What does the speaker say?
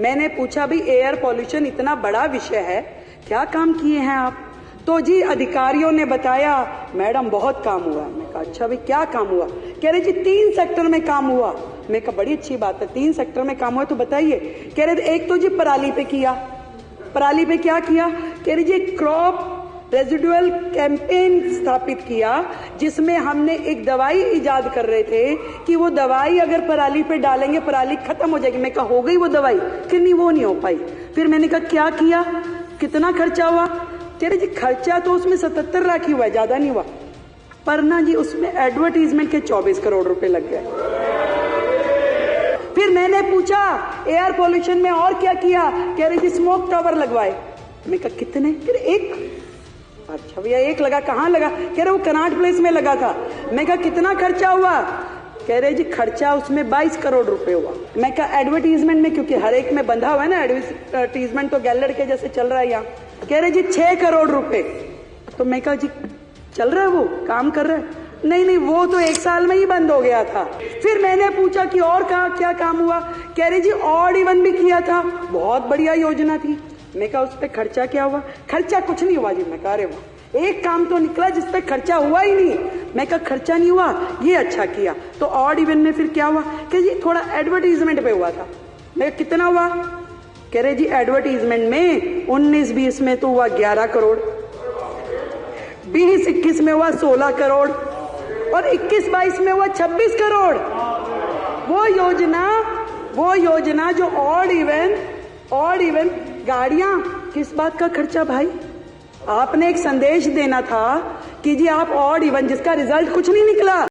मैंने पूछा भाई एयर पॉल्यूशन इतना बड़ा विषय है, क्या काम किए हैं आप? तो जी अधिकारियों ने बताया मैडम बहुत काम हुआ। मैं कहा अच्छा भाई क्या काम हुआ? कह रहे जी 3 सेक्टर में काम हुआ। मैं कहा बड़ी अच्छी बात है, 3 सेक्टर में काम हुआ तो बताइए। कह रहे एक तो जी पराली पे किया। पराली पे क्या किया? कह रहे जी क्रॉप रेजिडुअल कैंपेन स्थापित किया, जिसमें हमने एक दवाई इजाद कर रहे थे कि वो दवाई अगर पराली पे डालेंगे पराली खत्म हो जाएगी। मैं कहा हो गई वो दवाई कि नहीं? वो नहीं हो पाई। फिर मैंने कहा क्या किया, कितना खर्चा हुआ? कह रहे जी खर्चा तो उसमें 77 लाख ही हुआ है, ज्यादा नहीं हुआ। पर ना जी उसमें एडवर्टीजमेंट के 24 करोड़ रुपए लग गए। फिर मैंने पूछा एयर पोल्यूशन में और क्या किया? कह रहे जी स्मोक टावर लगवाए। मैं कहा कितने? कह रहे 1। अच्छा भैया 1 लगा, कहाँ लगा? कह रहे वो कनाट प्लेस में लगा था। मैं कहा कितना खर्चा हुआ? कह रहे जी खर्चा उसमें 22 करोड़ रुपए हुआ। मैं कहा एडवर्टीजमेंट में, क्योंकि हर एक में बंधा हुआ है ना एडवर्टीजमेंट, तो गैलड़ के जैसे चल रहा है यहाँ। कह रहे जी 6 करोड़ रुपए। तो मैं कहा जी चल रहा है, वो काम कर रहा है? नहीं वो तो 1 साल में ही बंद हो गया था। फिर मैंने पूछा कि और कहा क्या काम हुआ? कह रहे जी ऑड इवन भी किया था, बहुत बढ़िया योजना थी। मैं कहा उस पर खर्चा क्या हुआ? खर्चा कुछ नहीं हुआ जी। मैं कहा अरे वाह, एक काम तो निकला जिसपे खर्चा हुआ ही नहीं। मैं कहा खर्चा नहीं हुआ, ये अच्छा किया। तो ऑड इवन में फिर क्या हुआ? कि जी थोड़ा एडवर्टीजमेंट पे हुआ था। मैं कितना हुआ? कह रहे जी एडवर्टीजमेंट में 19-20 में तो हुआ 11 करोड़, 20-21 में हुआ 16 करोड़ और 21-22 में हुआ 26 करोड़। वो योजना जो ऑड इवन गाड़ियां, किस बात का खर्चा भाई? आपने एक संदेश देना था कि जी आप ऑड इवन, जिसका रिजल्ट कुछ नहीं निकला।